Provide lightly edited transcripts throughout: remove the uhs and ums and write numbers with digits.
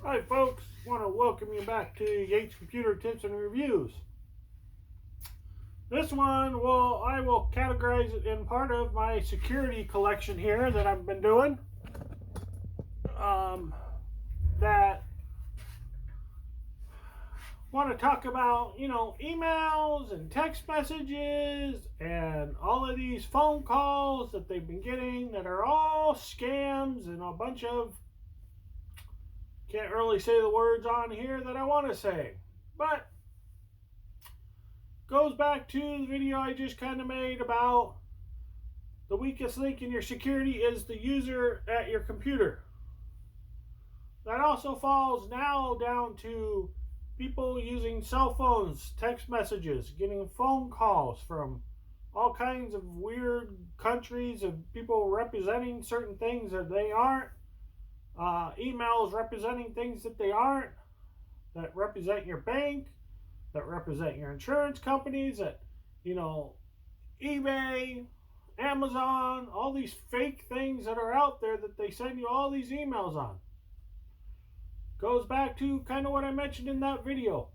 Hi folks, want to welcome you back to Yates Computer Tips and Reviews. This one, I will categorize it in part of my security collection here that I've been doing. That want to talk about, emails and text messages and all of these phone calls that they've been getting that are all scams and a bunch of, can't really say the words on here that I want to say. But goes back to the video I just kind of made about the weakest link in your security is the user at your computer. That also falls now down to people using cell phones, text messages, getting phone calls from all kinds of weird countries of people representing certain things that they aren't, emails representing things that they aren't, that represent your bank, that represent your insurance companies, that, eBay, Amazon, all these fake things that are out there that they send you all these emails on. Goes back to kind of what I mentioned in that video.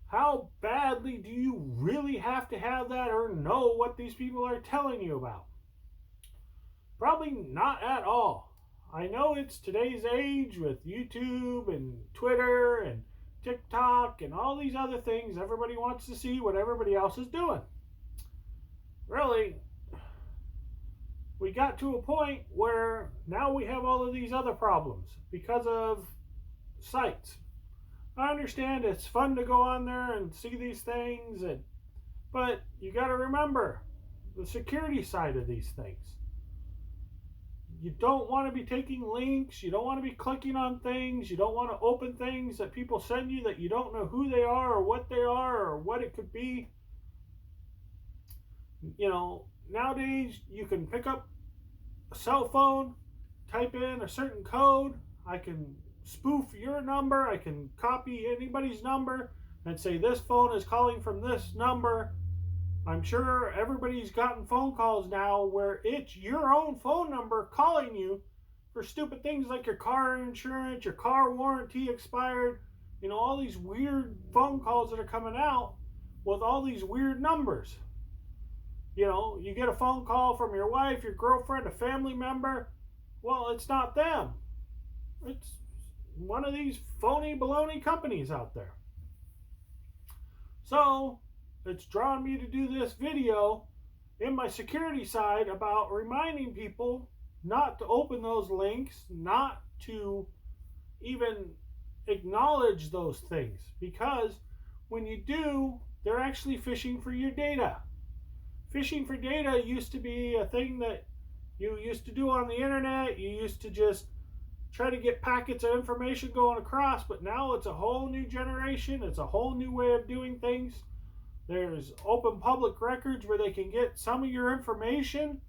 How badly do you really have to have that or know what these people are telling you about? Probably not at all. I know it's today's age with YouTube and Twitter and TikTok and all these other things. Everybody wants to see what everybody else is doing. Really, we got to a point where now we have all of these other problems because of sites. I understand it's fun to go on there and see these things, but you got to remember the security side of these things. You don't want to be taking links. You don't want to be clicking on things. You don't want to open things that people send you that you don't know who they are or what they are or what it could be. Nowadays you can pick up a cell phone, type in a certain code. I can spoof your number. I can copy anybody's number and say this phone is calling from this number. I'm sure everybody's gotten phone calls now where it's your own phone number calling you for stupid things like your car insurance, your car warranty expired, all these weird phone calls that are coming out with all these weird numbers. You get a phone call from your wife, your girlfriend, a family member. Well, it's not them. It's one of these phony baloney companies out there. So it's drawn me to do this video in my security side about reminding people not to open those links, not to even acknowledge those things, because when you do, they're actually fishing for your data. Fishing for data used to be a thing that you used to do on the internet. You used to just try to get packets of information going across, but now it's a whole new generation. It's a whole new way of doing things. There's open public records where they can get some of your information.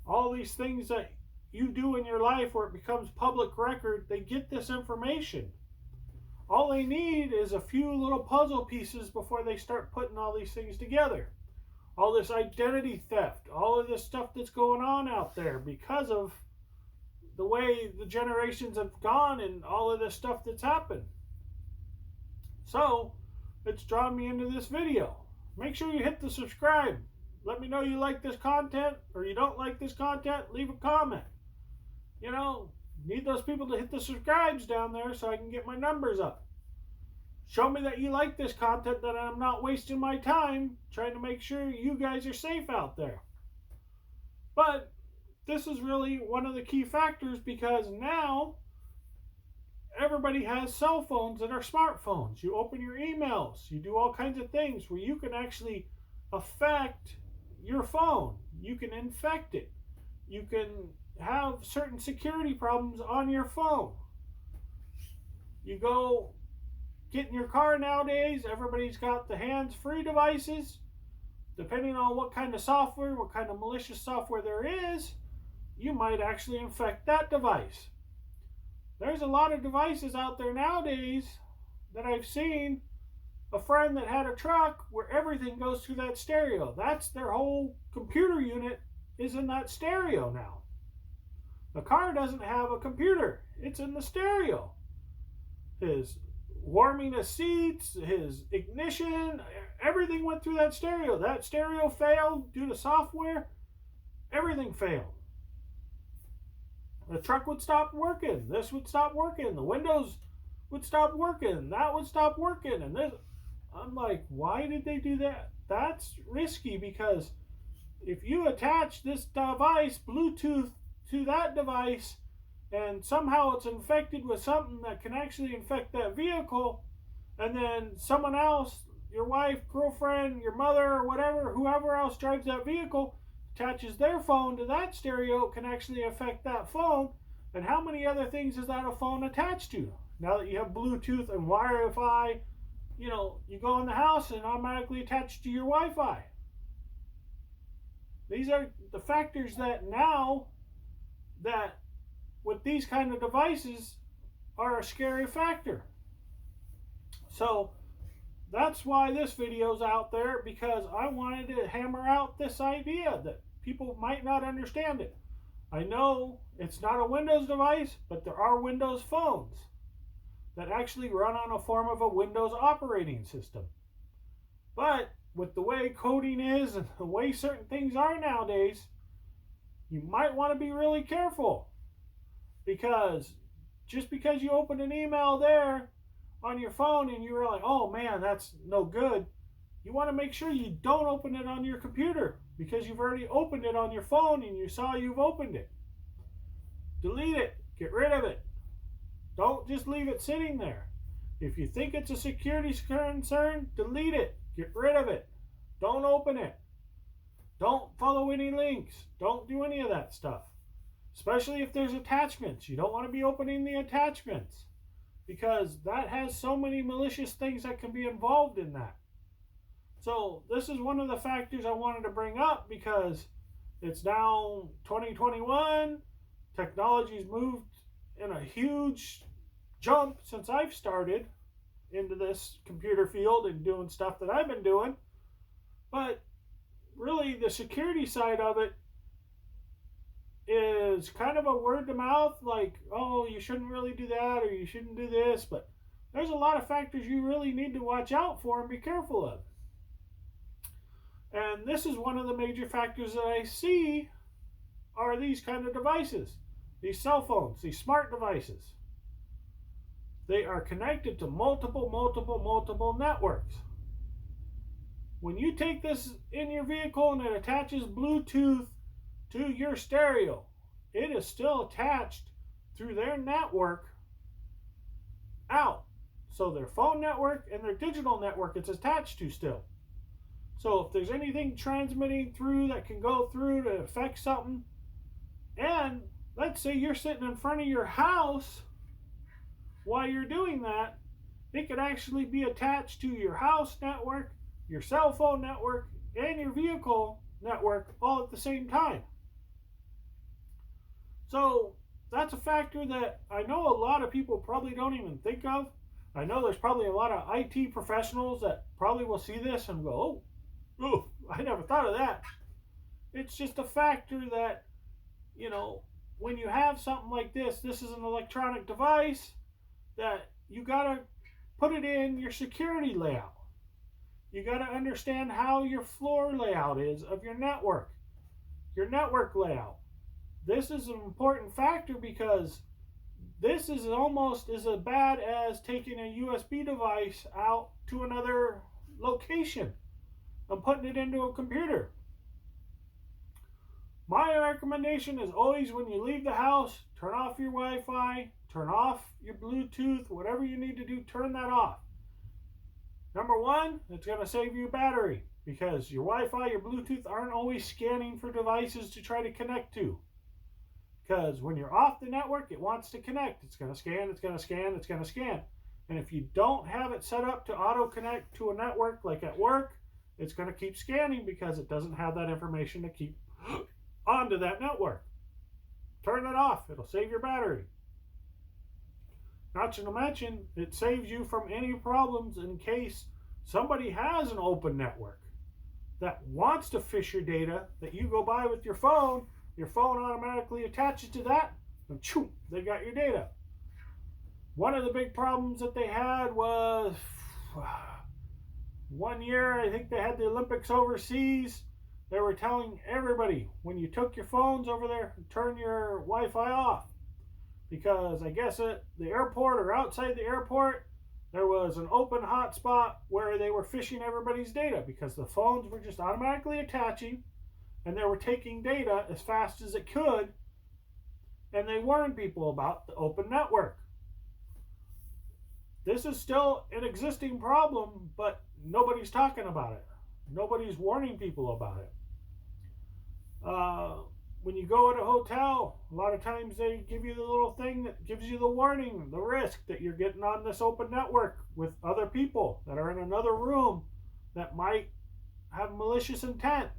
All these things that you do in your life where it becomes public record, they get this information. All they need is a few little puzzle pieces before they start putting all these things together. All this identity theft, all of this stuff that's going on out there because of the way the generations have gone and all of this stuff that's happened. So it's drawn me into this video. Make sure you hit the subscribe. Let me know you like this content or you don't like this content. Leave a comment. Need those people to hit the subscribes down there so I can get my numbers up. Show me that you like this content, that I'm not wasting my time trying to make sure you guys are safe out there. But this is really one of the key factors because now everybody has cell phones that are smartphones. You open your emails, you do all kinds of things where you can actually affect your phone. You can infect it. You can have certain security problems on your phone. You go get in your car nowadays, everybody's got the hands-free devices. Depending on what kind of software, what kind of malicious software there is, you might actually infect that device. There's a lot of devices out there nowadays that I've seen. A friend that had a truck where everything goes through that stereo. That's their whole computer unit is in that stereo now. The car doesn't have a computer. It's in the stereo. his warming his seats, his ignition, everything went through that stereo. That stereo failed due to software. Everything failed. The truck would stop working. This would stop working. The windows would stop working. That would stop working. And this, I'm like, why did they do that? That's risky, because if you attach this device, Bluetooth, to that device, and somehow it's infected with something that can actually infect that vehicle, and then someone else, your wife, girlfriend, your mother, or whatever, whoever else drives that vehicle, attaches their phone to that stereo, it can actually affect that phone. And how many other things is that a phone attached to? Now that you have Bluetooth and Wi-Fi, you know, you go in the house and automatically attach to your Wi-Fi. These are the factors that now that with these kind of devices are a scary factor. So that's why this video's out there, because I wanted to hammer out this idea that people might not understand it. I know it's not a Windows device, but there are Windows phones that actually run on a form of a Windows operating system. But with the way coding is and the way certain things are nowadays, you might want to be really careful, because just because you open an email there on your phone and you're like, oh man, that's no good, you want to make sure you don't open it on your computer, because you've already opened it on your phone and you saw you've opened it. Delete it. Get rid of it. Don't just leave it sitting there. If you think it's a security concern, delete it. Get rid of it. Don't open it. Don't follow any links. Don't do any of that stuff. Especially if there's attachments. You don't want to be opening the attachments, because that has so many malicious things that can be involved in that. So this is one of the factors I wanted to bring up, because it's now 2021. Technology's moved in a huge jump since I've started into this computer field and doing stuff that I've been doing. But really, the security side of it is kind of a word of mouth, like, oh, you shouldn't really do that, or you shouldn't do this. But there's a lot of factors you really need to watch out for and be careful of. And this is one of the major factors that I see are these kind of devices, these cell phones, these smart devices. They are connected to multiple networks. When you take this in your vehicle and it attaches Bluetooth to your stereo, it is still attached through their network out. So their phone network and their digital network it's attached to still. So if there's anything transmitting through that can go through to affect something, and let's say you're sitting in front of your house while you're doing that, it could actually be attached to your house network, your cell phone network, and your vehicle network all at the same time. So that's a factor that I know a lot of people probably don't even think of. I know there's probably a lot of IT professionals that probably will see this and go, oh, I never thought of that. It's just a factor that, you know, when you have something like this is an electronic device that you got to put it in your security layout. You got to understand how your floor layout is of your network layout. This is an important factor, because this is almost as bad as taking a USB device out to another location and putting it into a computer. My recommendation is always, when you leave the house, turn off your Wi-Fi, turn off your Bluetooth, whatever you need to do, turn that off. Number one, it's going to save you battery, because your Wi-Fi, your Bluetooth aren't always scanning for devices to try to connect to. Because when you're off the network, it wants to connect. It's going to scan, it's going to scan, it's going to scan. And if you don't have it set up to auto-connect to a network, like at work, it's going to keep scanning because it doesn't have that information to keep onto that network. Turn it off. It'll save your battery. Not to mention, it saves you from any problems in case somebody has an open network that wants to fish your data, that you go by with your phone automatically attaches to that, and choo, they got your data. One of the big problems that they had was one year, I think they had the Olympics overseas. They were telling everybody when you took your phones over there, turn your Wi Fi off. Because I guess at the airport or outside the airport, there was an open hotspot where they were phishing everybody's data because the phones were just automatically attaching and they were taking data as fast as it could. And they warned people about the open network. This is still an existing problem, but nobody's talking about it. Nobody's warning people about it. When you go at a hotel, a lot of times they give you the little thing that gives you the warning, the risk that you're getting on this open network with other people that are in another room that might have malicious intent.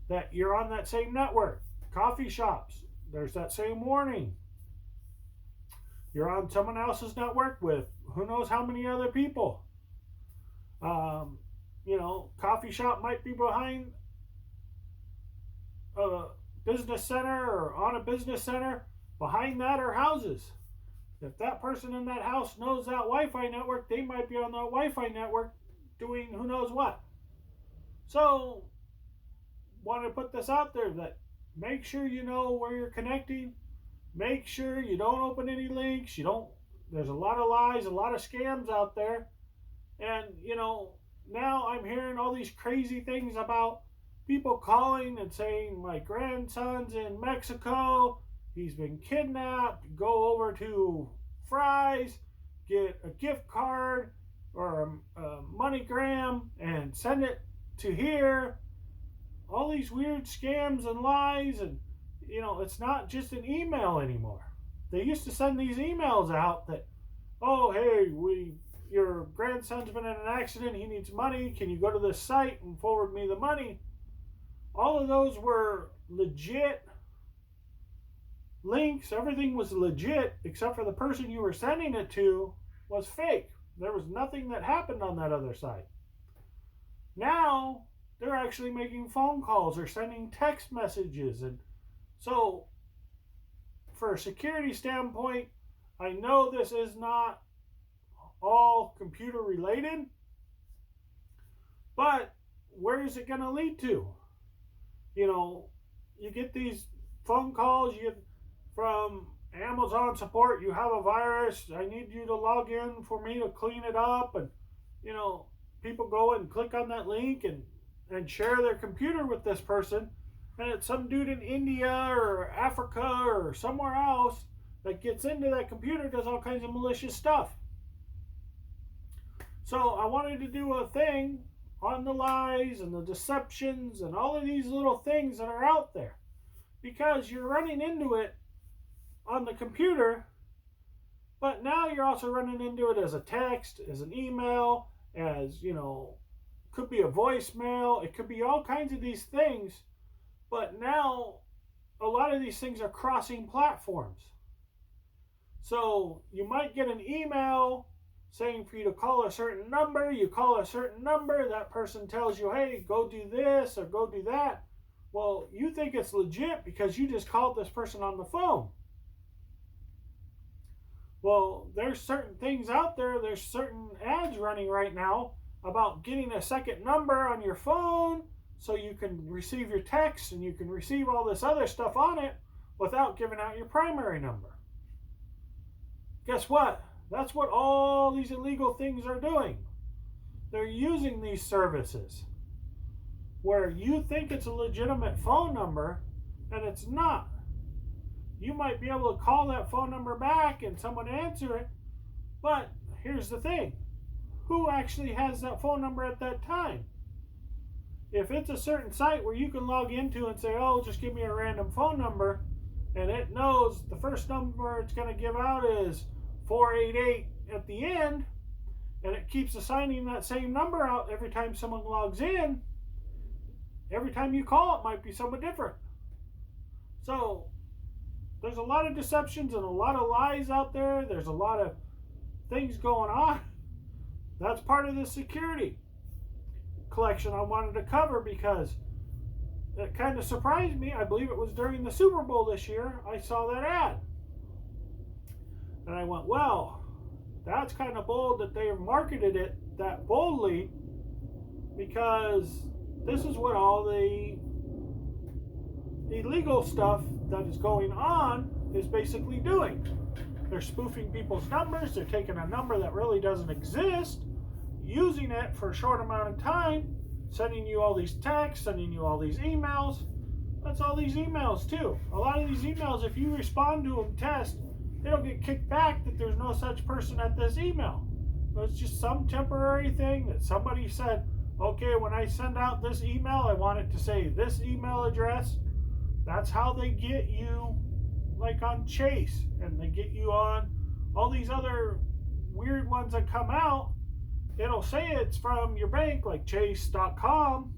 That you're on that same network. Coffee shops, there's that same warning. You're on someone else's network with who knows how many other people. Coffee shop might be behind a business center or on a business center. Behind that are houses. If that person in that house knows that Wi-Fi network, they might be on that Wi-Fi network doing who knows what. So, want to put this out there that make sure you know where you're connecting. Make sure you don't open any links. There's a lot of lies, a lot of scams out there. And, now I'm hearing all these crazy things about people calling and saying, my grandson's in Mexico. He's been kidnapped. Go over to Fry's, get a gift card or a MoneyGram and send it to here. All these weird scams and lies, and it's not just an email anymore. They used to send these emails out that, oh, hey, your grandson's been in an accident, he needs money, can you go to this site and forward me the money? All of those were legit links. Everything was legit except for the person you were sending it to was fake. There was nothing that happened on that other site. Now they're actually making phone calls or sending text messages. And so for a security standpoint, I know this is not all computer related, but where is it going to lead to? You get these phone calls from Amazon support, you have a virus, I need you to log in for me to clean it up. And, people go and click on that link and share their computer with this person. And it's some dude in India or Africa or somewhere else that gets into that computer, does all kinds of malicious stuff. So I wanted to do a thing on the lies and the deceptions and all of these little things that are out there. Because you're running into it on the computer, but now you're also running into it as a text, as an email, as, could be a voicemail, it could be all kinds of these things. But now a lot of these things are crossing platforms. So you might get an email saying for you to call a certain number. You call a certain number, that person tells you, hey, go do this or go do that. Well, you think it's legit because you just called this person on the phone. Well, there's certain things out there, there's certain ads running right now about getting a second number on your phone so you can receive your text and you can receive all this other stuff on it without giving out your primary number. Guess what? That's what all these illegal things are doing. They're using these services where you think it's a legitimate phone number and it's not. You might be able to call that phone number back and someone answer it, but here's the thing. Who actually has that phone number at that time? If it's a certain site where you can log into and say, oh, just give me a random phone number, and it knows the first number it's going to give out is 488 at the end, and it keeps assigning that same number out every time someone logs in, every time you call it might be someone different. So there's a lot of deceptions and a lot of lies out there. There's a lot of things going on. That's part of the security collection I wanted to cover because it kind of surprised me. I believe it was during the Super Bowl this year. I saw that ad. And I went, well, that's kind of bold that they marketed it that boldly, because this is what all the illegal stuff that is going on is basically doing. They're spoofing people's numbers. They're taking a number that really doesn't exist, using it for a short amount of time, sending you all these texts, sending you all these emails. That's all these emails too. A lot of these emails, if you respond to them, test, it'll get kicked back that there's no such person at this email. It's just some temporary thing that somebody said, okay, when I send out this email, I want it to say this email address. That's how they get you, like on Chase, and they get you on all these other weird ones that come out. It'll say it's from your bank, like chase.com,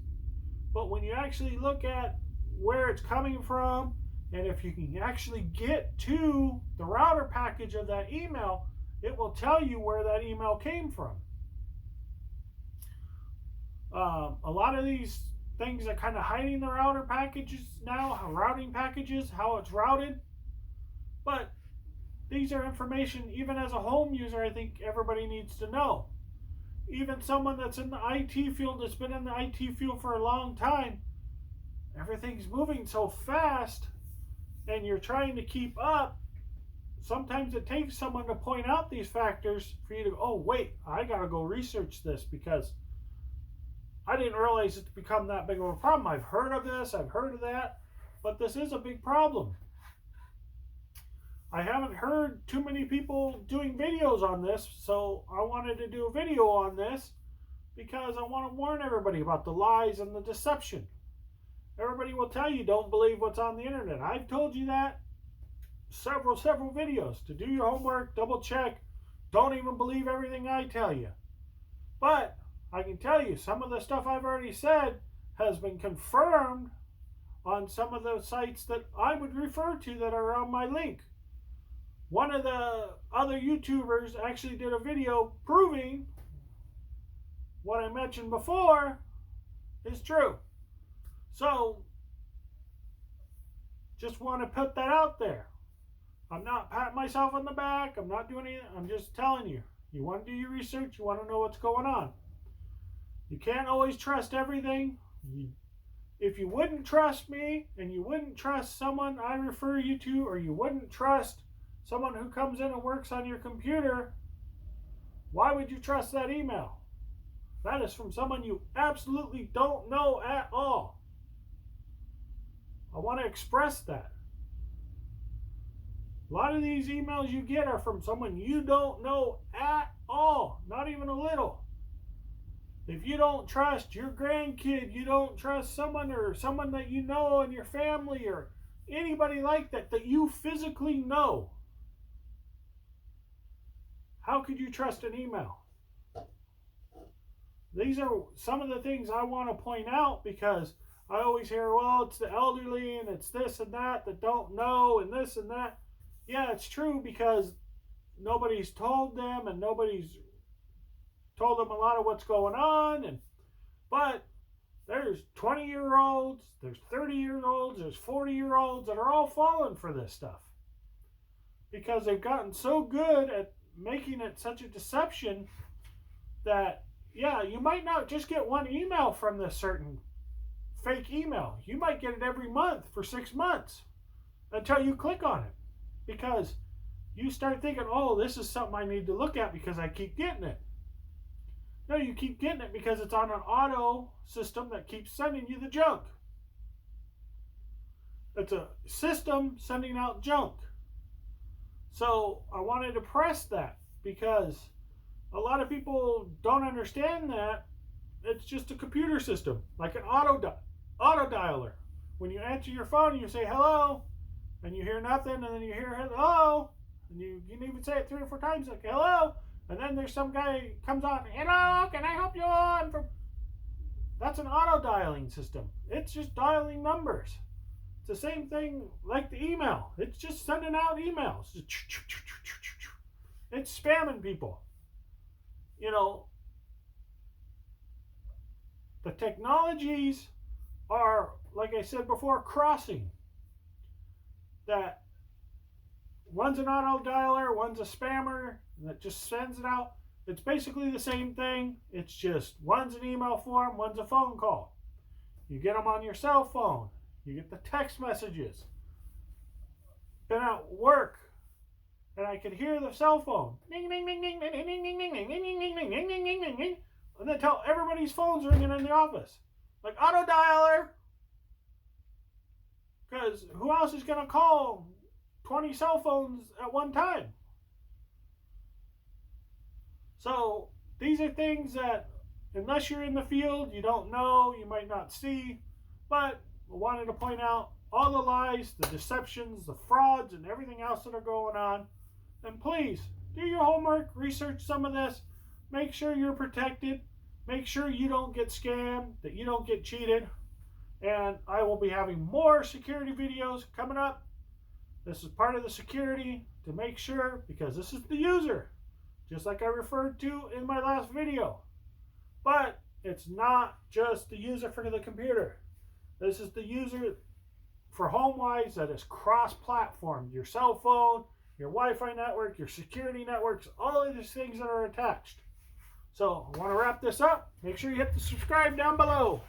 but when you actually look at where it's coming from, and if you can actually get to the router package of that email, it will tell you where that email came from. A lot of these things are kind of hiding the router packages now, routing packages, how it's routed. But these are information, even as a home user, I think everybody needs to know. Even someone that's in the IT field, that's been in the IT field for a long time, everything's moving so fast, and you're trying to keep up. Sometimes it takes someone to point out these factors for you to go, oh, wait, I got to go research this because I didn't realize it's become that big of a problem. I've heard of this, I've heard of that, but this is a big problem. I haven't heard too many people doing videos on this, so I wanted to do a video on this because I want to warn everybody about the lies and the deception. Everybody will tell you don't believe what's on the internet. I've told you that several videos, to do your homework, double check, don't even believe everything I tell you. But I can tell you some of the stuff I've already said has been confirmed on some of the sites that I would refer to that are on my link. One of the other YouTubers actually did a video proving what I mentioned before is true. So, just want to put that out there. I'm not patting myself on the back. I'm not doing anything. I'm just telling you. You want to do your research. You want to know what's going on. You can't always trust everything. If you wouldn't trust me, and you wouldn't trust someone I refer you to, or you wouldn't trust someone who comes in and works on your computer, why would you trust that email? That is from someone you absolutely don't know at all. I want to express that. A lot of these emails you get are from someone you don't know at all, not even a little. If you don't trust your grandkid, you don't trust someone or someone that you know in your family or anybody like that that you physically know, how could you trust an email? These are some of the things I want to point out because I always hear, well, it's the elderly and it's this and that don't know and this and that. Yeah, it's true because nobody's told them and nobody's told them a lot of what's going on. But there's 20-year-olds, there's 30-year-olds, there's 40-year-olds that are all falling for this stuff because they've gotten so good at making it such a deception that, yeah, you might not just get one email from this certain fake email. You might get it every month for 6 months until you click on it because you start thinking, oh, this is something I need to look at because I keep getting it. No, you keep getting it because it's on an auto system that keeps sending you the junk. It's a system sending out junk. So I wanted to press that because a lot of people don't understand that it's just a computer system, like an auto dialer. When you answer your phone, you say hello, and you hear nothing, and then you hear hello, and you can even say it 3 or 4 times, like hello, and then there's some guy comes on, hello, can I help you on? That's an auto dialing system. It's just dialing numbers. It's the same thing like the email. It's just sending out emails. It's spamming people. You know, the technologies are, like I said before, crossing. That one's an auto dialer, one's a spammer that just sends it out. It's basically the same thing. It's just one's an email form, one's a phone call. You get them on your cell phone. You get the text messages. Been at work, and I could hear the cell phone. Ding, ding, ding, ding, ding, ding, ding, ding, ding, ding, ding, ding, ding, ding, ding, ding, ding. And then tell everybody's phone's ringing in the office. Like auto dialer. Because who else is going to call 20 cell phones at one time? So these are things that, unless you're in the field, you don't know, you might not see. But I wanted to point out all the lies, the deceptions, the frauds, and everything else that are going on. And please, do your homework, research some of this. Make sure you're protected. Make sure you don't get scammed, that you don't get cheated. And I will be having more security videos coming up. This is part of the security to make sure, because this is the user, just like I referred to in my last video. But it's not just the user for the computer. This is the user for HomeWise that is cross-platform. Your cell phone, your Wi-Fi network, your security networks, all of these things that are attached. So I want to wrap this up. Make sure you hit the subscribe down below.